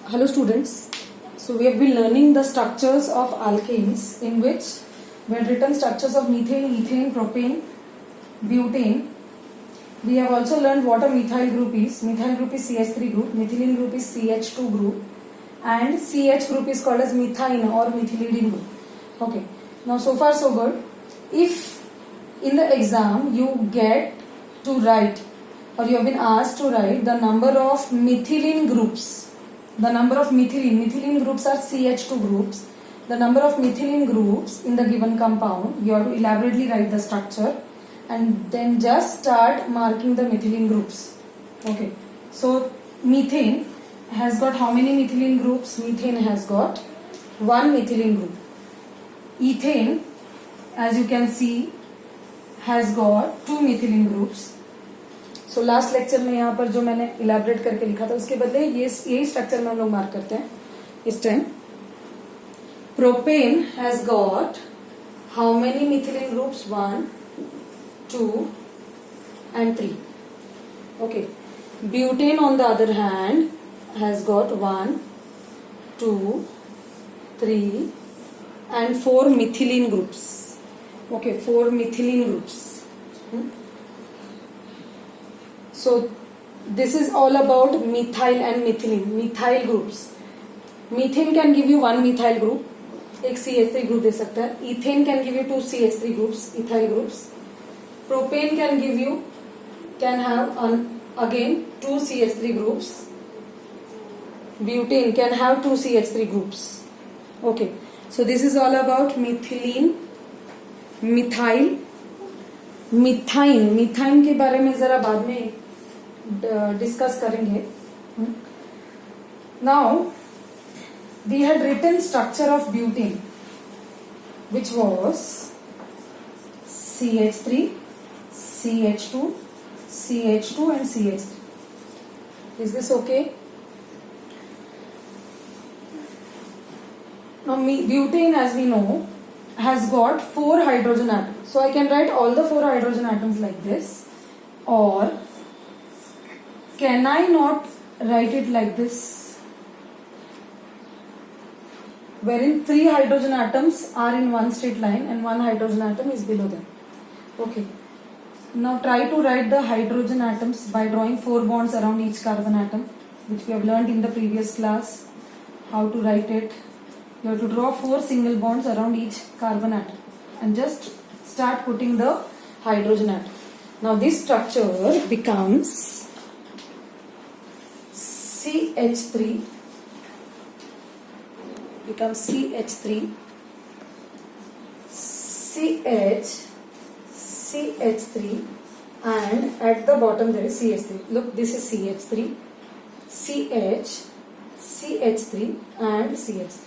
Hello students. So we have been learning the structures of alkanes, in which we had written structures of methane, ethane, propane, butane. We have also learned what a methyl group is. Methyl group is CH3 group, methylene group is CH2 group, and CH group is called as methine or methylidene group. Okay. Now so far so good. If in the exam you get to write, or you have been asked to write the number of methylene groups, the number of methylene groups are CH2 groups, the number of methylene groups in the given compound, you have to elaborately write the structure and then just start marking the methylene groups. Okay, so methane has got how many methylene groups? Methane has got one methylene group. Ethane, as you can see, has got two methylene groups. So last lecture में यहाँ पर जो मैंने elaborate करके लिखा था उसके बदले यही स्ट्रक्चर में हम लोग मार्क करते हैं इस time. Propane has got how many methylene groups? 1, 2 and 3. Okay. Butane on the other hand has got 1, 2, 3 and 4 methylene groups. Okay, 4 methylene groups. So this is all about methyl and methylene, methyl groups. Methane can give you one methyl group, एक CH3 group दे सकता है. Ethane can give you 2 CH3 groups, ethyl groups. Propane can have again 2 CH3 groups. Butane can have 2 CH3 groups. Okay, so this is all about methylene, methyl, मिथाइन के बारे में जरा बाद में discuss करेंगे. Now we had written structure of butane which was CH3, CH2, CH2 and CH3. Is this okay? Now butane, as we know, has got 4 hydrogen atoms. So I can write all the 4 hydrogen atoms like this, or can I not write it like this, wherein 3 hydrogen atoms are in one straight line and 1 hydrogen atom is below them. Okay. Now try to write the hydrogen atoms by drawing 4 bonds around each carbon atom, which we have learned in the previous class how to write it. You have to draw 4 single bonds around each carbon atom and just start putting the hydrogen atom. Now this structure becomes CH3, CH3, and at the bottom there is CH3. Look, this is CH3, CH3 and CH3.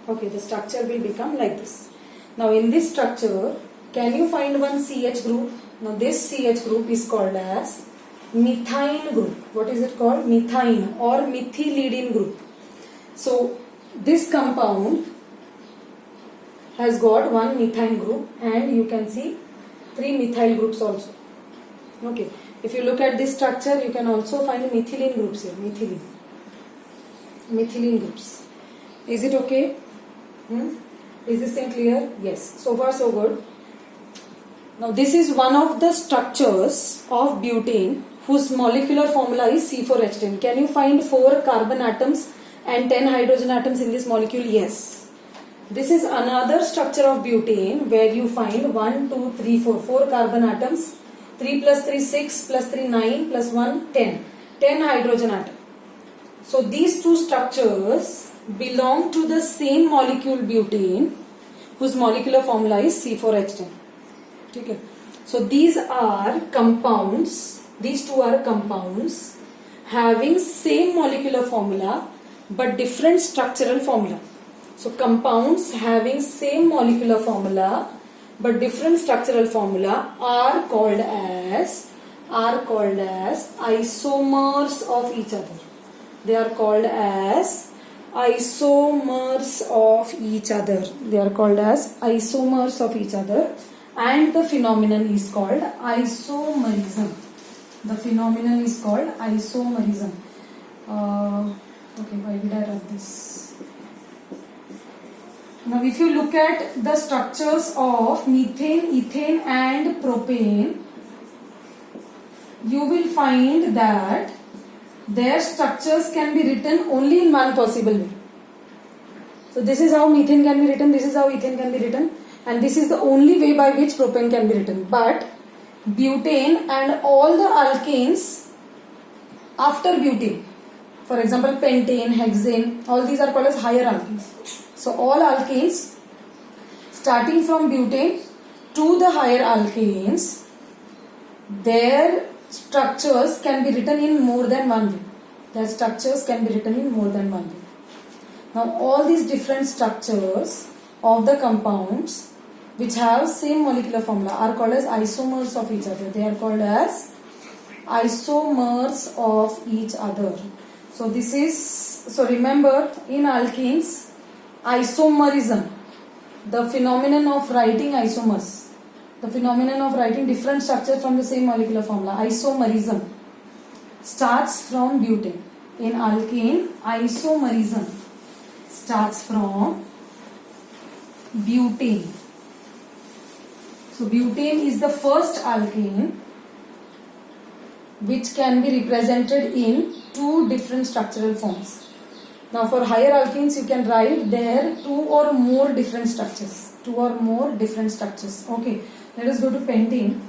Okay, the structure will become like this. Now in this structure, can you find one CH group? Now this CH group is called as methine group. What is it called? Methine or methylidene group. So this compound has got one methine group and you can see 3 methyl groups also. Okay, if you look at this structure, you can also find methylene groups here. Methylene groups. Is it okay? Is this thing clear? Yes. So far so good. Now this is one of the structures of butane whose molecular formula is C4H10. Can you find 4 carbon atoms and 10 hydrogen atoms in this molecule? Yes. This is another structure of butane where you find 1, 2, 3, 4 carbon atoms. 3 plus 3 6 plus 3 9 plus 1 10 hydrogen atoms. So these two structures belong to the same molecule butane whose molecular formula is C4H10. Okay. So these are compounds, these two are compounds having same molecular formula but different structural formula. So compounds having same molecular formula but different structural formula are called as isomers of each other. They are called as isomers of each other. They are called as isomers of each other, and the phenomenon is called isomerism. The phenomenon is called isomerism. Okay, why did I write this? Now, if you look at the structures of methane, ethane, and propane, you will find that their structures can be written only in one possible way. So, this is how methane can be written, this is how ethane can be written, and this is the only way by which propane can be written. But butane and all the alkanes after butane, for example pentane, hexane, all these are called as higher alkanes. So all alkanes starting from butane to the higher alkanes, their structures can be written in more than one way. Their structures can be written in more than one way. Now all these different structures of the compounds which have same molecular formula are called as isomers of each other. They are called as isomers of each other. So this is, so remember in alkenes, isomerism, the phenomenon of writing isomers, the phenomenon of writing different structures from the same molecular formula, isomerism, starts from butane. In alkane, isomerism starts from butane. So butane is the first alkane which can be represented in two different structural forms. Now for higher alkenes you can write there two or more different structures. Okay, let us go to pentane.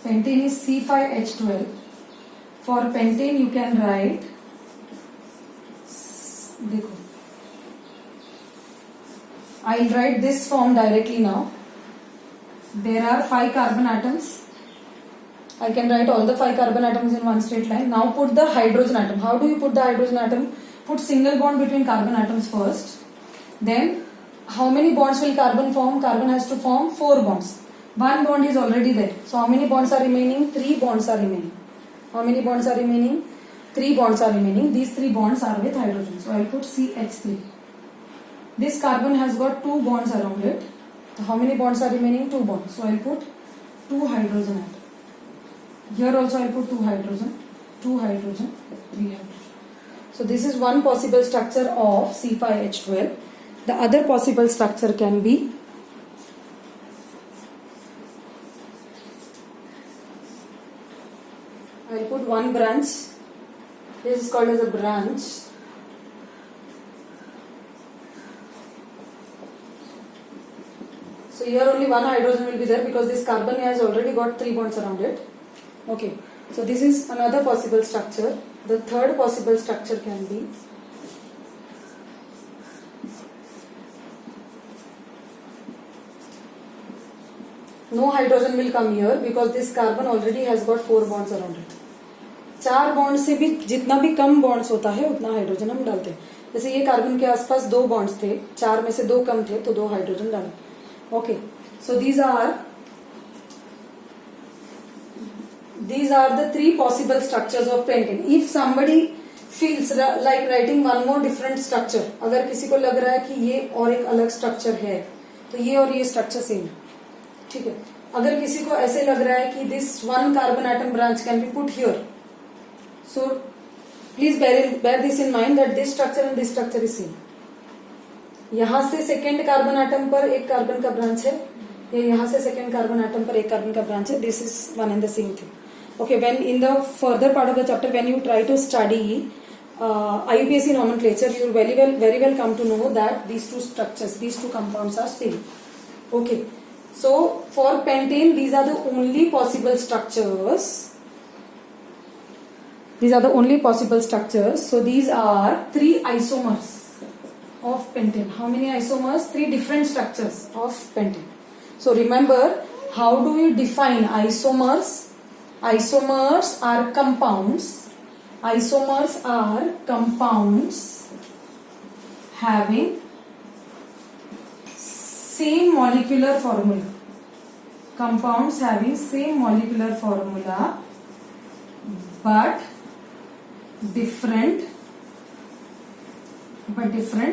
Pentane is C5H12. For pentane you can write, देखो, I'll write this form directly now. There are 5 carbon atoms. I can write all the 5 carbon atoms in one straight line. Now put the hydrogen atom. How do you put the hydrogen atom? Put single bond between carbon atoms first. Then how many bonds will carbon form? Carbon has to form 4 bonds. One bond is already there. So how many bonds are remaining? 3 bonds are remaining. How many bonds are remaining? 3 bonds are remaining. These 3 bonds are with hydrogen. So I will put CH3. This carbon has got 2 bonds around it. So how many bonds are remaining? 2 bonds. So I will put 2 hydrogen atoms. Here also I will put 2 hydrogen, 3 hydrogen. So this is one possible structure of C5H12. The other possible structure can be I will put one branch. This is called as a branch. So here only one hydrogen will be there because this carbon has already got 3 bonds around it. Okay, so this is another possible structure. The third possible structure can be no hydrogen will come here because this carbon already has got 4 bonds around it. 4 bond से भी जितना भी कम bonds होता है उतना hydrogen हम डालते हैं. जैसे ये कार्बन के आसपास 2 बॉन्ड्स थे, 4 में से 2 कम थे तो 2 हाइड्रोजन डाले. Okay, so these are the 3 possible structures of pentane. If somebody feels like writing one more different structure, अगर किसी को लग रहा है कि ये और एक अलग स्ट्रक्चर है तो ये और ये स्ट्रक्चर सेम है, ठीक है. अगर किसी को ऐसे लग रहा है कि this one carbon atom branch can be put here, so please bear this in mind that this structure and this structure is same. यहाँ से सेकेंड कार्बन एटम पर एक कार्बन का ब्रांच है, या यहाँ से सेकेंड कार्बन एटम पर एक कार्बन का ब्रांच है. This is one and the same thing. Okay, when in the further part of the chapter, when you try to study IUPAC nomenclature, you will very well come to know that these two structures, these two compounds are same. Okay, so for pentane, these are the only possible structures. These are the only possible structures. So these are 3 isomers of pentane. How many isomers? 3 different structures of pentane. So remember, how do you define isomers? Isomers are compounds. Isomers are compounds having same molecular formula. Compounds having same molecular formula but different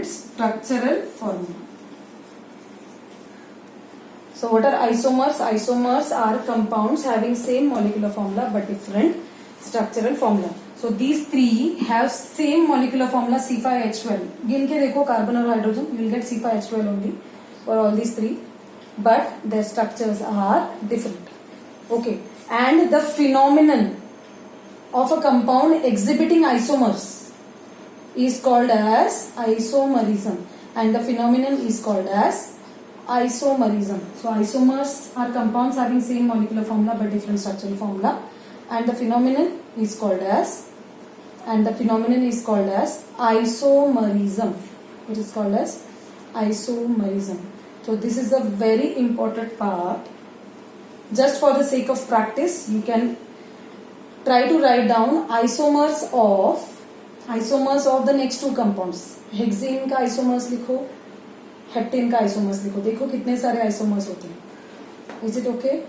structural formula. So what are isomers? Isomers are compounds having same molecular formula but different structural formula. So these three have same molecular formula C5H12. गिन के देखो carbon और hydrogen, you will get C5H12 only for all these three, but their structures are different. Okay, and the phenomenon of a compound exhibiting isomers is called as isomerism, and the phenomenon is called as isomerism. So isomers are compounds having same molecular formula but different structural formula, and the phenomenon is called as isomerism. It is called as isomerism. So this is a very important part. Just for the sake of practice, you can try to write down isomers of the next two compounds. Hexane का isomers लिखो, heptane का isomers लिखो. देखो कितने सारे isomers होते हैं. Is it okay?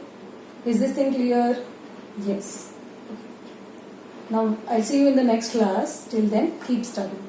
Is this thing clear? Yes. Now I'll see you in the next class. Till then, keep studying.